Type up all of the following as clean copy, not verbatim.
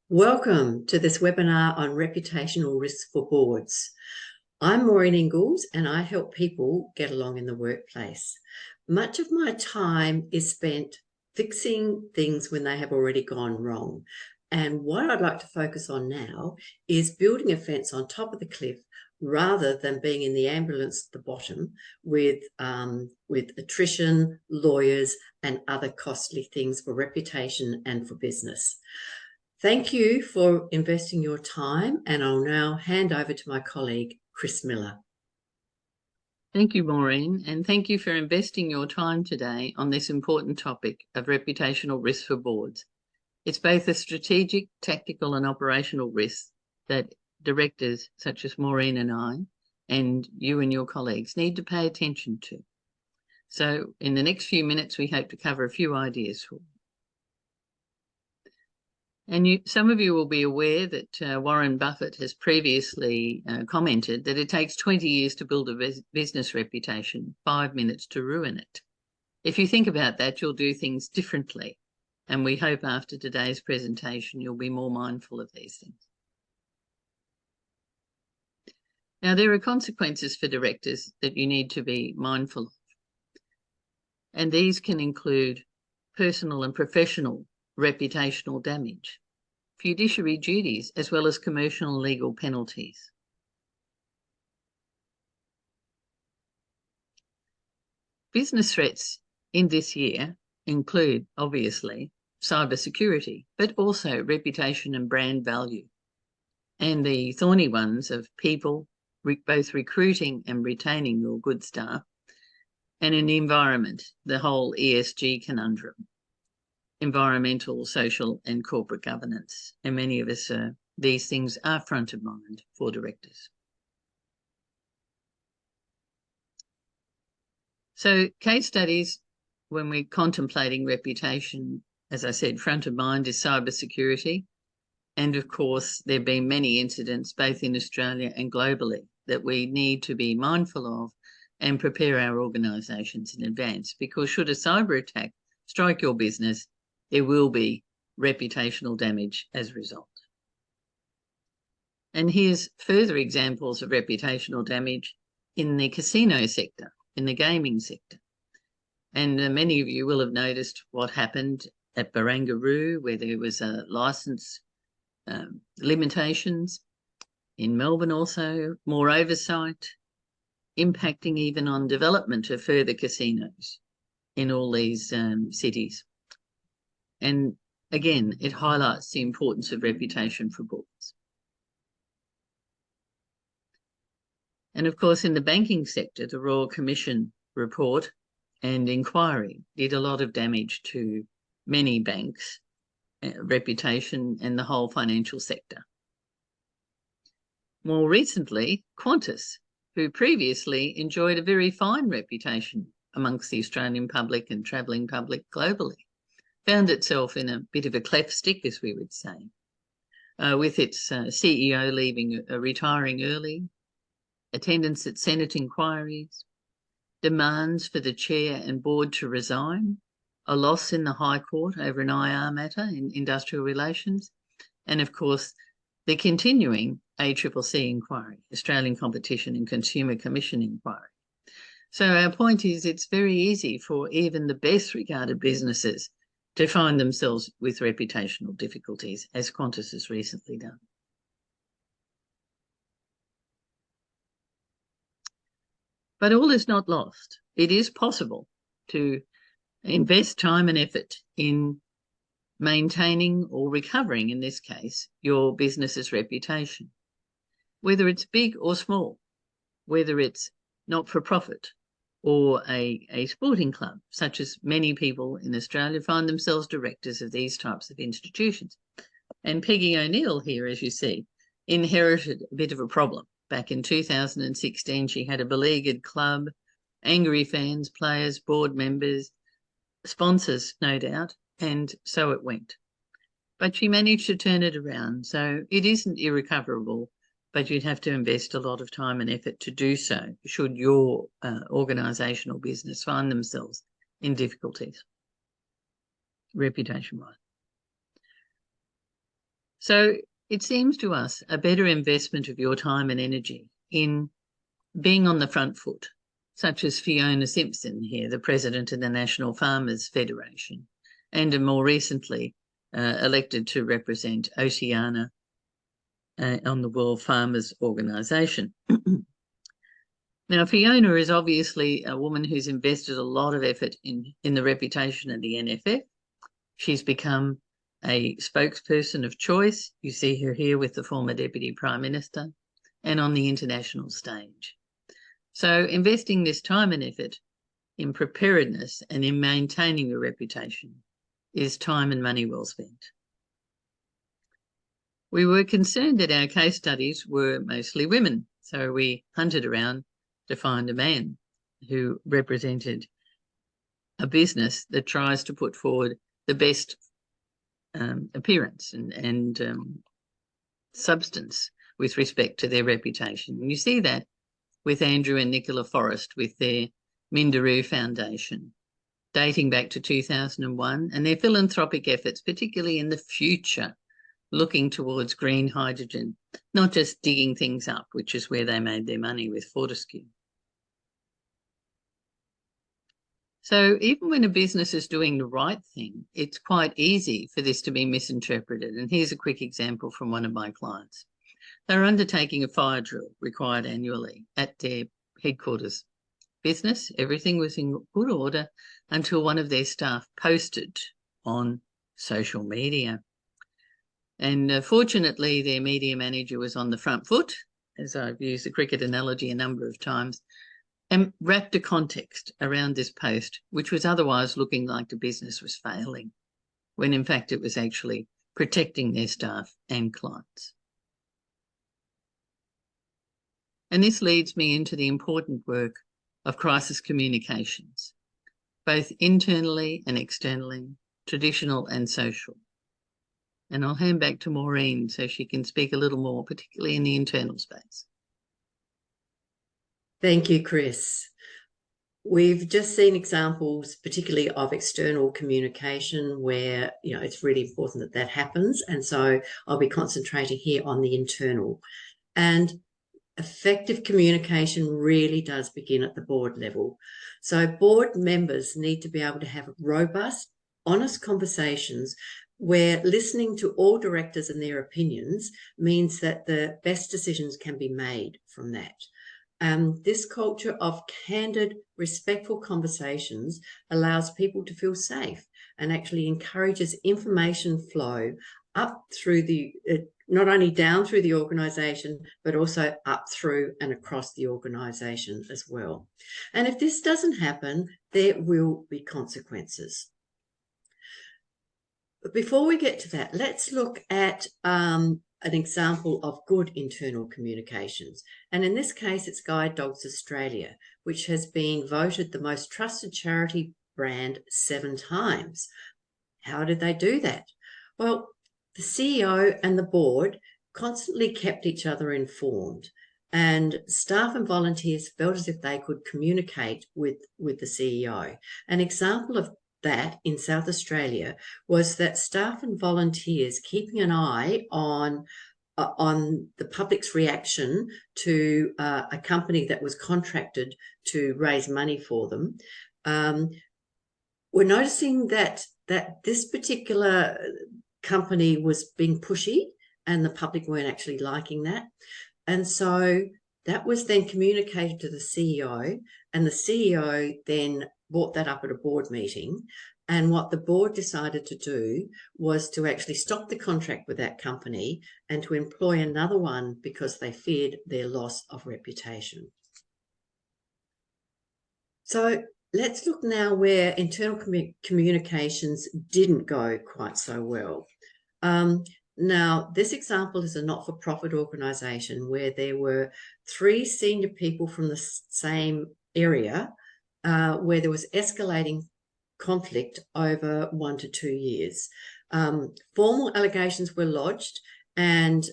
Welcome to this webinar on reputational risk for boards. I'm Maureen Inglis and I help people get along in the workplace. Much of my time is spent fixing things when they have already gone wrong. And what I'd like to focus on now is building a fence on top of the cliff rather than being in the ambulance at the bottom with attrition, lawyers, and other costly things for reputation and for business. Thank you for investing your time, and I'll now hand over to my colleague, Chris Miller. Thank you, Maureen, and thank you for investing your time today on this important topic of reputational risk for boards. It's both a strategic, tactical and operational risk that directors such as Maureen and I, and you and your colleagues, need to pay attention to. So in the next few minutes, we hope to cover a few ideas for you. And some of you will be aware that Warren Buffett has previously commented that it takes 20 years to build a business reputation, 5 minutes to ruin it. If you think about that, you'll do things differently. And we hope after today's presentation, you'll be more mindful of these things. Now, there are consequences for directors that you need to be mindful of. And these can include personal and professional reputational damage, fiduciary duties, as well as commercial and legal penalties. Business threats in this year include, obviously, cybersecurity, but also reputation and brand value, and the thorny ones of people, both recruiting and retaining your good staff, and in the environment, the whole ESG conundrum. Environmental, social and corporate governance. And many of us, these things are front of mind for directors. So case studies, when we're contemplating reputation, as I said, front of mind is cybersecurity. And of course, there have been many incidents, both in Australia and globally, that we need to be mindful of and prepare our organisations in advance, because should a cyber attack strike your business, there will be reputational damage as a result. And here's further examples of reputational damage in the casino sector, in the gaming sector. And many of you will have noticed what happened at Barangaroo, where there was a licence limitations. In Melbourne also, more oversight, impacting even on development of further casinos in all these cities. And again, it highlights the importance of reputation for boards. And of course, in the banking sector, the Royal Commission report and inquiry did a lot of damage to many banks, reputation and the whole financial sector. More recently, Qantas, who previously enjoyed a very fine reputation amongst the Australian public and travelling public globally, found itself in a bit of a cleft stick, as we would say, with its CEO retiring early, attendance at Senate inquiries, demands for the chair and board to resign, a loss in the High Court over an IR matter in industrial relations, and of course, the continuing ACCC inquiry, Australian Competition and Consumer Commission inquiry. So our point is, it's very easy for even the best regarded businesses to find themselves with reputational difficulties, as Qantas has recently done. But all is not lost. It is possible to invest time and effort in maintaining or recovering, in this case, your business's reputation, whether it's big or small, whether it's not-for-profit or a sporting club, such as many people in Australia find themselves directors of these types of institutions. And Peggy O'Neill here, as you see, inherited a bit of a problem. Back in 2016, she had a beleaguered club, angry fans, players, board members, sponsors, no doubt, and so it went. But she managed to turn it around. So it isn't irrecoverable, but you'd have to invest a lot of time and effort to do so should your organisational business find themselves in difficulties, reputation-wise. So it seems to us a better investment of your time and energy in being on the front foot, such as Fiona Simpson here, the president of the National Farmers Federation, and more recently elected to represent Oceania on the World Farmers Organization. Now, Fiona is obviously a woman who's invested a lot of effort in the reputation of the NFF. She's become a spokesperson of choice. You see her here with the former Deputy Prime Minister and on the international stage. So investing this time and effort in preparedness and in maintaining your reputation is time and money well spent. We were concerned that our case studies were mostly women, so we hunted around to find a man who represented a business that tries to put forward the best appearance and substance with respect to their reputation. And you see that with Andrew and Nicola Forrest with their Minderoo Foundation, dating back to 2001, and their philanthropic efforts, particularly in the future, looking towards green hydrogen, not just digging things up, which is where they made their money with Fortescue. So even when a business is doing the right thing, it's quite easy for this to be misinterpreted. And here's a quick example from one of my clients. They're undertaking a fire drill required annually at their headquarters business. Everything was in good order until one of their staff posted on social media. And fortunately, their media manager was on the front foot, as I've used the cricket analogy a number of times, and wrapped a context around this post, which was otherwise looking like the business was failing, when in fact it was actually protecting their staff and clients. And this leads me into the important work of crisis communications, both internally and externally, traditional and social. And I'll hand back to Maureen so she can speak a little more, particularly in the internal space. Thank you, Chris. We've just seen examples, particularly of external communication, where it's really important that that happens. And so I'll be concentrating here on the internal. And effective communication really does begin at the board level. So board members need to be able to have robust, honest conversations where listening to all directors and their opinions means that the best decisions can be made from that. This culture of candid, respectful conversations allows people to feel safe and actually encourages information flow up through not only down through the organisation, but also up through and across the organisation as well. And if this doesn't happen, there will be consequences. But before we get to that, let's look at an example of good internal communications. And in this case, it's Guide Dogs Australia, which has been voted the most trusted charity brand 7 times. How did they do that? Well, the CEO and the board constantly kept each other informed, and staff and volunteers felt as if they could communicate with the CEO. An example of that in South Australia was that staff and volunteers keeping an eye on the public's reaction to a company that was contracted to raise money for them. We're noticing that this particular company was being pushy and the public weren't actually liking that. And so that was then communicated to the CEO, and the CEO then brought that up at a board meeting. And what the board decided to do was to actually stop the contract with that company and to employ another one because they feared their loss of reputation. So let's look now where internal communications didn't go quite so well. Now, this example is a not-for-profit organisation where there were 3 senior people from the same area where there was escalating conflict over 1 to 2 years. Formal allegations were lodged and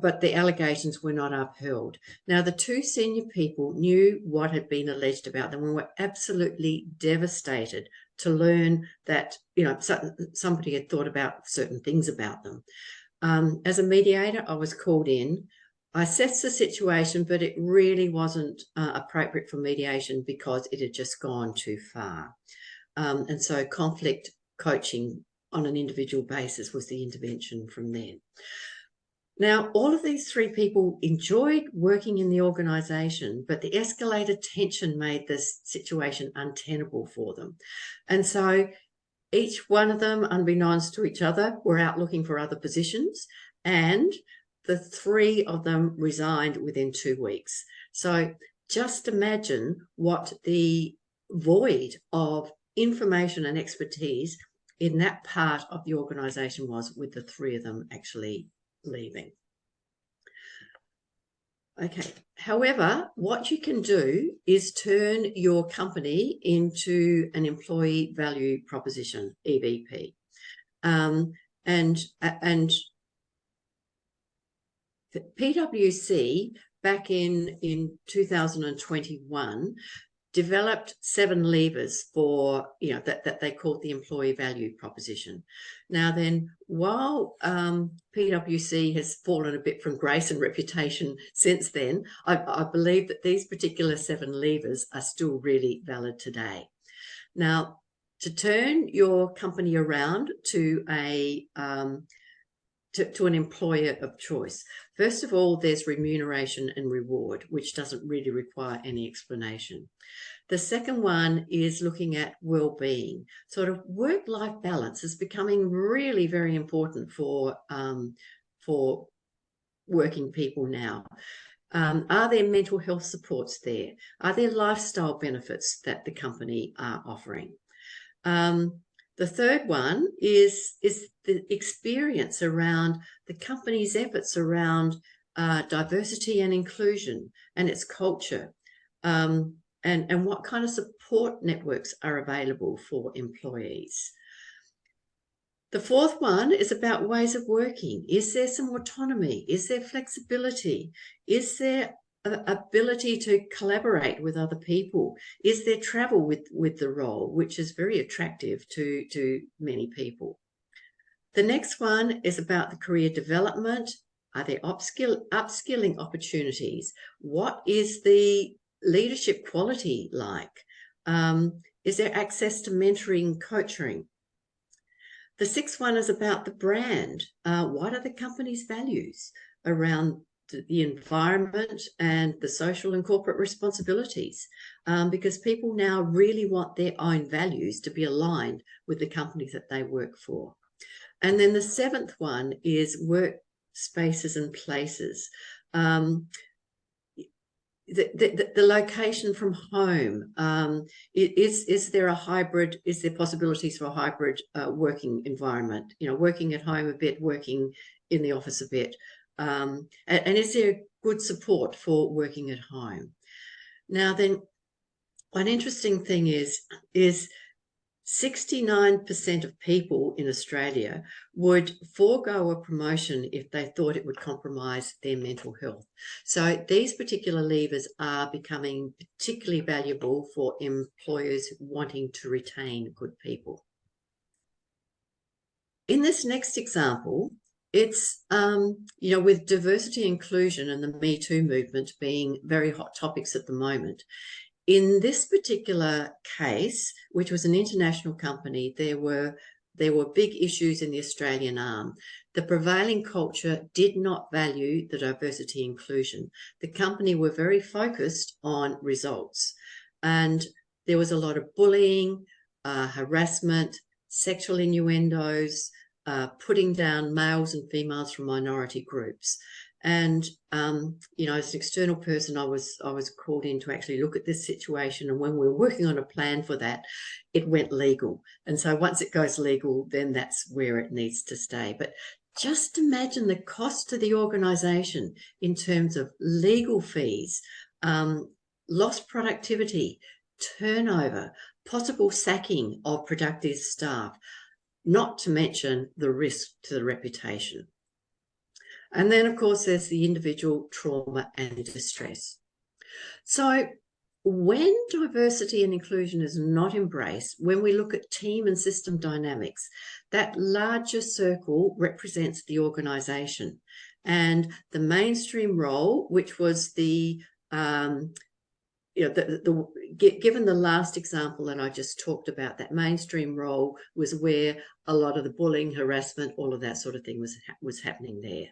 but the allegations were not upheld. Now, the 2 senior people knew what had been alleged about them and were absolutely devastated to learn that, somebody had thought about certain things about them. As a mediator, I was called in. I assessed the situation, but it really wasn't appropriate for mediation because it had just gone too far. And so conflict coaching on an individual basis was the intervention from there. Now, all of these three people enjoyed working in the organisation, but the escalated tension made this situation untenable for them. And so each one of them, unbeknownst to each other, were out looking for other positions, and the three of them resigned within 2 weeks. So just imagine what the void of information and expertise in that part of the organisation was, with the three of them actually leaving. Okay, however, what you can do is turn your company into an employee value proposition, EVP. And PwC back in 2021 developed 7 levers for, that they called the employee value proposition. Now then, while PwC has fallen a bit from grace and reputation since then, I believe that these particular 7 levers are still really valid today. Now, to turn your company around to an employer of choice, first of all, there's remuneration and reward, which doesn't really require any explanation. The second one is looking at well-being. Sort of work-life balance is becoming really very important for working people now. Are there mental health supports there? Are there lifestyle benefits that the company are offering? The third one is the experience around the company's efforts around diversity and inclusion and its culture, and what kind of support networks are available for employees. The fourth one is about ways of working. Is there some autonomy? Is there flexibility? Is there ability to collaborate with other people? Is there travel with the role, which is very attractive to many people? The next one is about the career development. Are there upskilling opportunities? What is the leadership quality like? Is there access to mentoring, coaching? The sixth one is about the brand. What are the company's values around the environment and the social and corporate responsibilities? Because people now really want their own values to be aligned with the companies that they work for. And then the seventh one is workspaces and places. The location from home. Is there a hybrid? Is there possibilities for a hybrid working environment? Working at home a bit, working in the office a bit. And is there good support for working at home? Now then, one interesting thing is 69% of people in Australia would forego a promotion if they thought it would compromise their mental health. So these particular levers are becoming particularly valuable for employers wanting to retain good people. In this next example, it's, with diversity, inclusion and the Me Too movement being very hot topics at the moment, in this particular case, which was an international company, there were big issues in the Australian arm. The prevailing culture did not value the diversity inclusion. The company were very focused on results, and there was a lot of bullying, harassment, sexual innuendos, putting down males and females from minority groups. And, as an external person, I was called in to actually look at this situation. And when we were working on a plan for that, it went legal. And so once it goes legal, then that's where it needs to stay. But just imagine the cost to the organisation in terms of legal fees, lost productivity, turnover, possible sacking of productive staff, not to mention the risk to the reputation. And then, of course, there's the individual trauma and distress. So when diversity and inclusion is not embraced, when we look at team and system dynamics, that larger circle represents the organisation. And the mainstream role, which was the given the last example that I just talked about, that mainstream role was where a lot of the bullying, harassment, all of that sort of thing was happening there.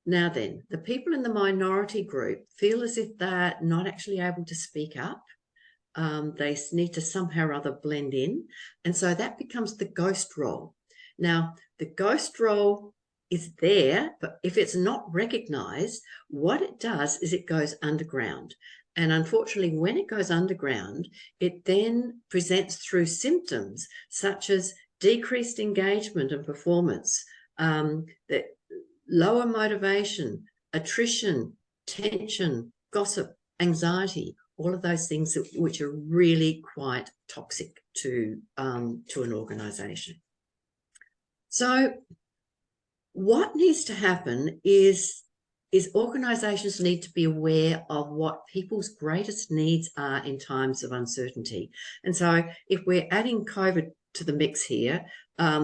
Now then, the people in the minority group feel as if they're not actually able to speak up. They need to somehow or other blend in. And so that becomes the ghost role. Now, the ghost role is there, but if it's not recognised, what it does is it goes underground. And unfortunately, when it goes underground, it then presents through symptoms such as decreased engagement and performance, that lower motivation, attrition, tension, gossip, anxiety, all of those things which are really quite toxic to an organisation. So what needs to happen is organisations need to be aware of what people's greatest needs are in times of uncertainty. And so if we're adding COVID to the mix here,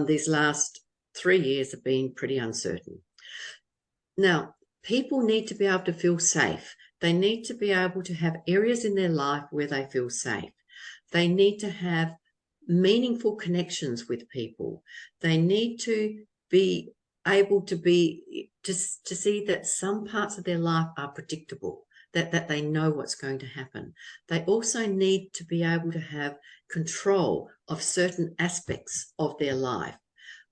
these last 3 years have been pretty uncertain. Now, people need to be able to feel safe. They need to be able to have areas in their life where they feel safe. They need to have meaningful connections with people. They need to be able to see that some parts of their life are predictable, that they know what's going to happen. They also need to be able to have control of certain aspects of their life.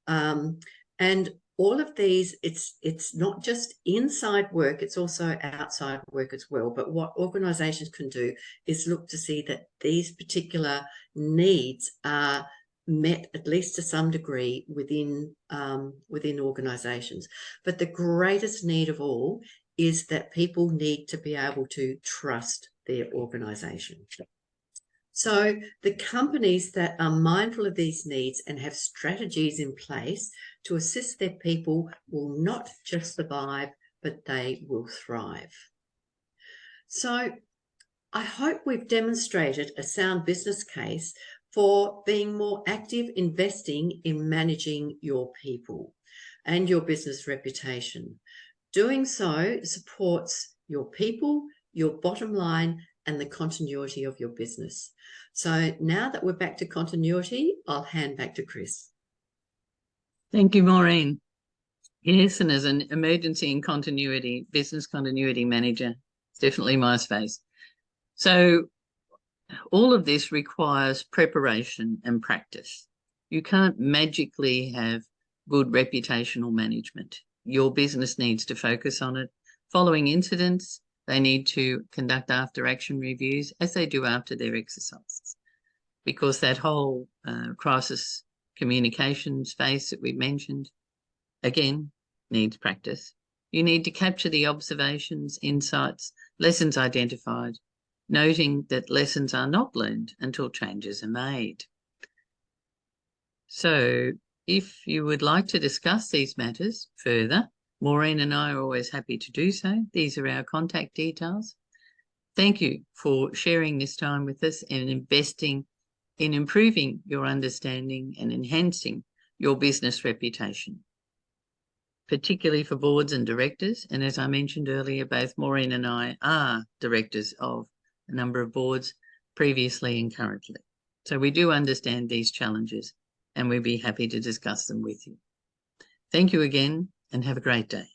And all of these, it's not just inside work, it's also outside work as well. But what organisations can do is look to see that these particular needs are met, at least to some degree, within organisations. But the greatest need of all is that people need to be able to trust their organisation. So the companies that are mindful of these needs and have strategies in place to assist their people will not just survive, but they will thrive. So I hope we've demonstrated a sound business case for being more active investing in managing your people and your business reputation. Doing so supports your people, your bottom line, and the continuity of your business. So now that we're back to continuity, I'll hand back to Chris. Thank you, Maureen. Yes, and as an emergency and continuity, business continuity manager, it's definitely my space. So all of this requires preparation and practice. You can't magically have good reputational management. Your business needs to focus on it. Following incidents, they need to conduct after-action reviews as they do after their exercises, because that whole crisis communication space that we mentioned, again, needs practice. You need to capture the observations, insights, lessons identified, noting that lessons are not learned until changes are made. So if you would like to discuss these matters further, Maureen and I are always happy to do so. These are our contact details. Thank you for sharing this time with us and investing in improving your understanding and enhancing your business reputation, particularly for boards and directors. And as I mentioned earlier, both Maureen and I are directors of a number of boards previously and currently. So we do understand these challenges and we'd be happy to discuss them with you. Thank you again and have a great day.